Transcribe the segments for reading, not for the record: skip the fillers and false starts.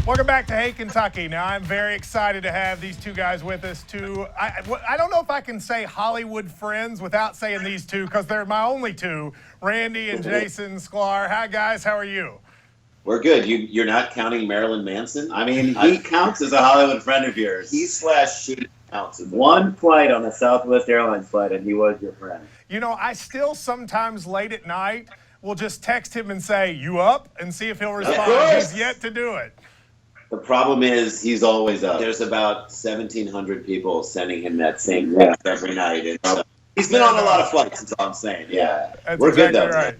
Welcome back to Hey Kentucky. Now, I'm very excited to have these two guys with us. I don't know if I can say Hollywood friends without saying these two because they're my only two, Randy and Jason Sklar. Hi, guys. How are you? We're good. You're not counting Marilyn Manson? I mean, he counts as a Hollywood friend of yours. He/she counts. One flight on a Southwest Airlines flight, and he was your friend. You know, I still sometimes late at night will just text him and say, "You up?" and see if he'll respond. He's yet to do it. The problem is he's always up. There's about 1,700 people sending him that same text every night. And so he's been on a lot of flights, is all I'm saying. Yeah. We're good, though. Right.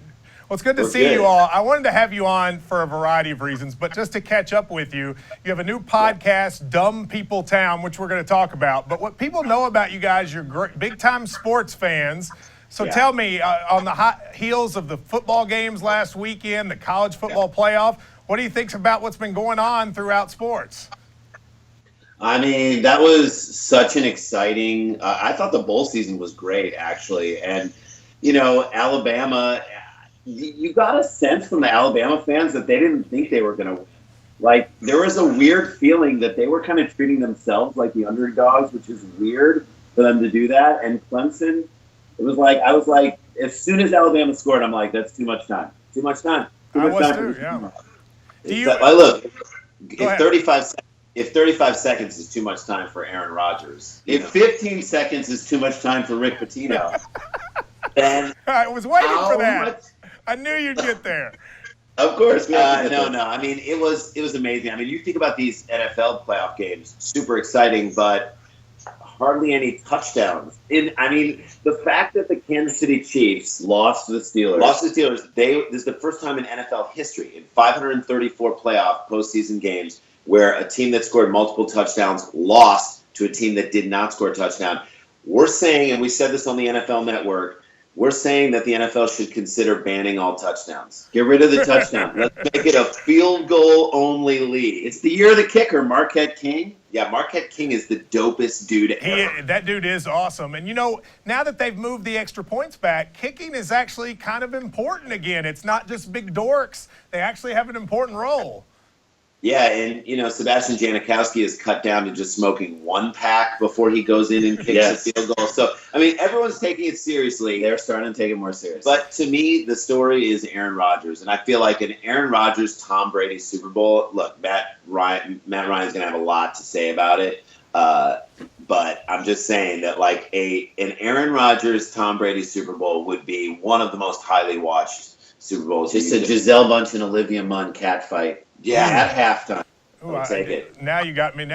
Well, it's good to see you all. I wanted to have you on for a variety of reasons, but just to catch up with you, you have a new podcast, Dumb People Town, which we're going to talk about. But what people know about you guys, you're big-time sports fans. So tell me, on the hot heels of the football games last weekend, the college football playoff, what do you think about what's been going on throughout sports? I mean, that was such an exciting I thought the bowl season was great, actually. And, you know, Alabama, you got a sense from the Alabama fans that they didn't think they were going to win. Like, there was a weird feeling that they were kind of treating themselves like the underdogs, which is weird for them to do that. And Clemson, I was like, as soon as Alabama scored, I'm like, that's too much time. Too much time. I was too, yeah. Look, if 35 seconds is too much time for Aaron Rodgers, if 15 seconds is too much time for Rick Pitino, then I was waiting for that. I knew you'd get there. Of course. No. I mean, it was amazing. I mean, you think about these NFL playoff games, super exciting, but hardly any touchdowns. The fact that the Kansas City Chiefs lost to the Steelers. This is the first time in NFL history, in 534 playoff postseason games, where a team that scored multiple touchdowns lost to a team that did not score a touchdown. We're saying, and we said this on the NFL Network, we're saying that the NFL should consider banning all touchdowns. Get rid of the touchdown. Let's make it a field goal only league. It's the year of the kicker, Marquette King. Yeah, Marquette King is the dopest dude ever. That dude is awesome. And, you know, now that they've moved the extra points back, kicking is actually kind of important again. It's not just big dorks. They actually have an important role. Yeah, and, you know, Sebastian Janikowski is cut down to just smoking one pack before he goes in and kicks a field goal. So, I mean, everyone's taking it seriously. They're starting to take it more seriously. But to me, the story is Aaron Rodgers. And I feel like an Aaron Rodgers, Tom Brady Super Bowl, look, Matt Ryan's going to have a lot to say about it. But I'm just saying that, like, an Aaron Rodgers, Tom Brady Super Bowl would be one of the most highly watched Super Bowls. Just a Giselle Bunch and Olivia Munn cat fight. Yeah, at halftime. I'll take it. Now you got me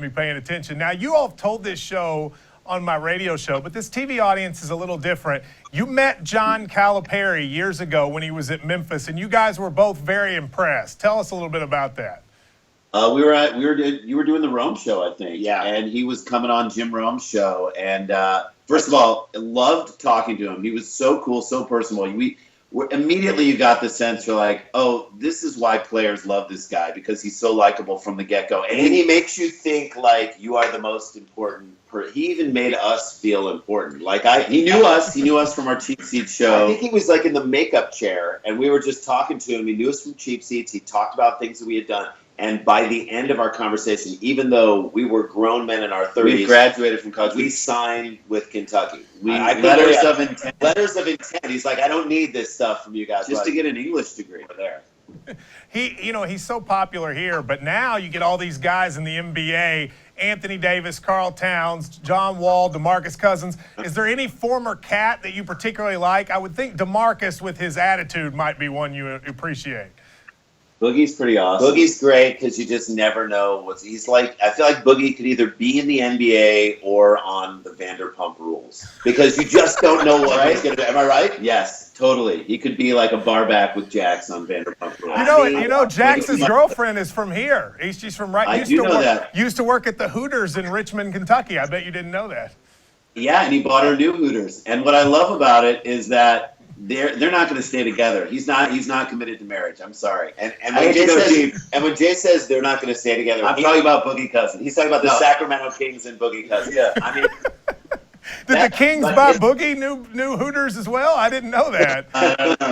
paying attention. Now, you all have told this show on my radio show, but this TV audience is a little different. You met John Calipari years ago when he was at Memphis, and you guys were both very impressed. Tell us a little bit about that. You were doing the Rome show, I think. Yeah. And he was coming on Jim Rome's show. And first of all, I loved talking to him. He was so cool, so personable. Immediately you got the sense you're like, oh, this is why players love this guy, because he's so likable from the get-go. And he makes you think like you are the most important he even made us feel important. Like he knew us from our Cheap Seats show. I think he was like in the makeup chair and we were just talking to him. He knew us from Cheap Seats. He talked about things that we had done. And by the end of our conversation, even though we were grown men in our 30s, we graduated from college, we signed with Kentucky. Letters of intent. He's like, I don't need this stuff from you guys. Just to get an English degree. There. He's so popular here, but now you get all these guys in the NBA, Anthony Davis, Karl Towns, John Wall, DeMarcus Cousins. Is there any former Cat that you particularly like? I would think DeMarcus with his attitude might be one you appreciate. Boogie's pretty awesome. Boogie's great because you just never know he's like. I feel like Boogie could either be in the NBA or on the Vanderpump Rules because you just don't know what he's going to do. Am I right? Yes, totally. He could be like a barback with Jax on Vanderpump Rules. You know, Jax's girlfriend is from here. She's from right. Used to work at the Hooters in Richmond, Kentucky. I bet you didn't know that. Yeah, and he bought her new Hooters. And what I love about it is that they're not going to stay together. He's not committed to marriage. I'm sorry. And when Jay says they're not going to stay together, I'm talking about Boogie Cousins. He's talking about the Sacramento Kings and Boogie Cousins. Yeah, I mean, Did the Kings buy Boogie new Hooters as well? I didn't know that. I don't know.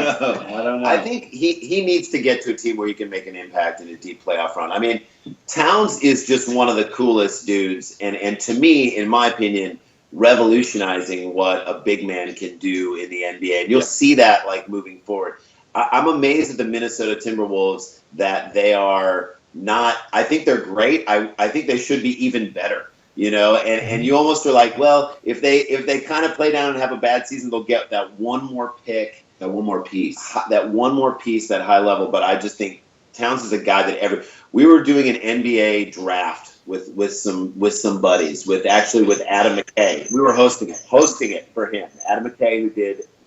I don't know. I think he needs to get to a team where he can make an impact in a deep playoff run. I mean, Towns is just one of the coolest dudes, and to me, in my opinion, revolutionizing what a big man can do in the NBA. And you'll see that like moving forward. I'm amazed at the Minnesota Timberwolves that they are not. I think they're great. I think they should be even better. You know, and you almost are like, well, if they kind of play down and have a bad season, they'll get that one more pick, that one more piece, that high level. But I just think Towns is a guy that we were doing an NBA draft with some buddies, with Adam McKay. We were hosting it for him. Adam McKay, who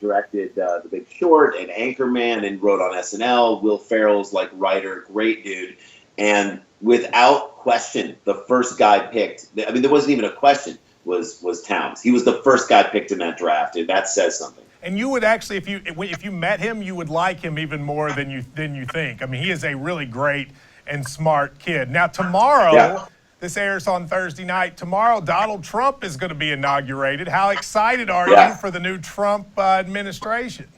directed The Big Short and Anchorman and wrote on SNL. Will Ferrell's like writer, great dude. And without question, the first guy picked, I mean, there wasn't even a question, was Towns. He was the first guy picked in that draft, and that says something. And you would actually, if you met him, you would like him even more than you think. I mean, he is a really great and smart kid. Now, tomorrow, this airs on Thursday night. Tomorrow, Donald Trump is going to be inaugurated. How excited are you for the new Trump administration?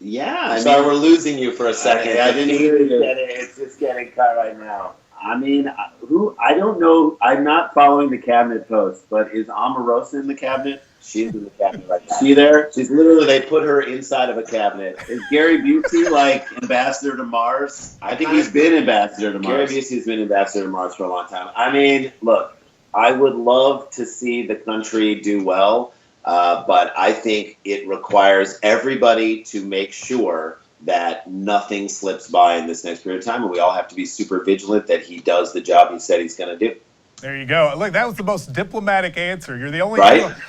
Yeah. Sorry, we're losing you for a second. I didn't hear you. It's just getting cut right now. I mean, I don't know. I'm not following the cabinet post, but is Omarosa in the cabinet? She's in the cabinet right now. She there? She's literally, they put her inside of a cabinet. Is Gary Busey like ambassador to Mars? I think he's been ambassador to Gary Mars. Busey's been ambassador to Mars for a long time. I mean, look, I would love to see the country do well. But I think it requires everybody to make sure that nothing slips by in this next period of time, and we all have to be super vigilant that he does the job he said he's going to do. There you go. Look, that was the most diplomatic answer. You're the only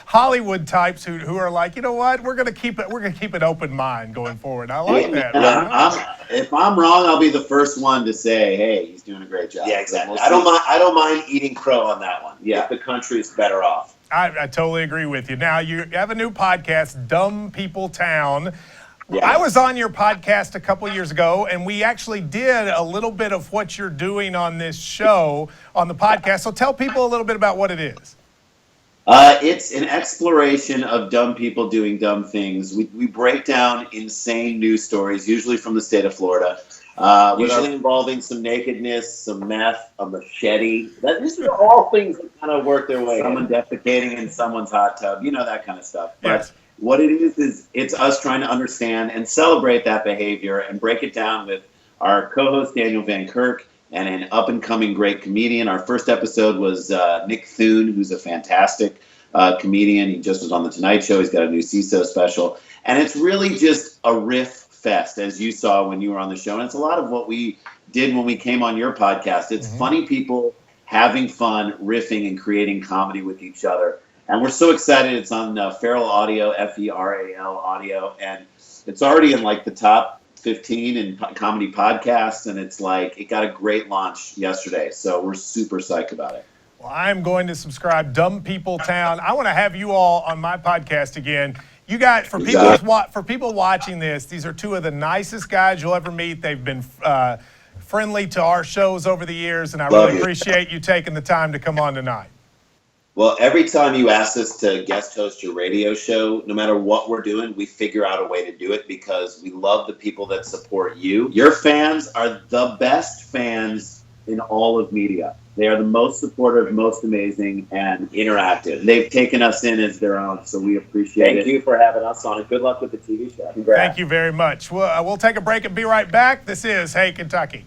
Hollywood types who are like, you know what, we're going to keep an open mind going forward. I like that. If I'm wrong, I'll be the first one to say, hey, he's doing a great job. Yeah, exactly. I don't mind eating crow on that one. Yeah, if the country's better off. I totally agree with you. Now, you have a new podcast, Dumb People Town. Yeah. I was on your podcast a couple years ago, and we actually did a little bit of what you're doing on this show on the podcast. So tell people a little bit about what it is. It's an exploration of dumb people doing dumb things. We break down insane news stories, usually from the state of Florida. Usually involving some nakedness, some meth, a machete. These are all things that kind of work their way. Someone defecating in someone's hot tub, that kind of stuff. Yes. But what it is it's us trying to understand and celebrate that behavior and break it down with our co-host Daniel Van Kirk and an up-and-coming great comedian. Our first episode was Nick Thune, who's a fantastic comedian. He just was on The Tonight Show. He's got a new CISO special. And it's really just a riff fest, as you saw when you were on the show. And it's a lot of what we did when we came on your podcast. It's funny people having fun, riffing, and creating comedy with each other. And we're so excited. It's on Feral Audio, Feral Audio. And it's already in like the top 15 in comedy podcasts. And it's like, it got a great launch yesterday. So we're super psyched about it. Well, I'm going to subscribe. Dumb People Town. I want to have you all on my podcast again. You guys, for people watching this, these are two of the nicest guys you'll ever meet. They've been friendly to our shows over the years, and I really appreciate you taking the time to come on tonight. Well, every time you ask us to guest host your radio show, no matter what we're doing, we figure out a way to do it because we love the people that support you. Your fans are the best fans in all of media. They are the most supportive, most amazing, and interactive. They've taken us in as their own, so we appreciate it. Thank you for having us on, and good luck with the TV show. Congrats. Thank you very much. We'll take a break and be right back. This is Hey Kentucky.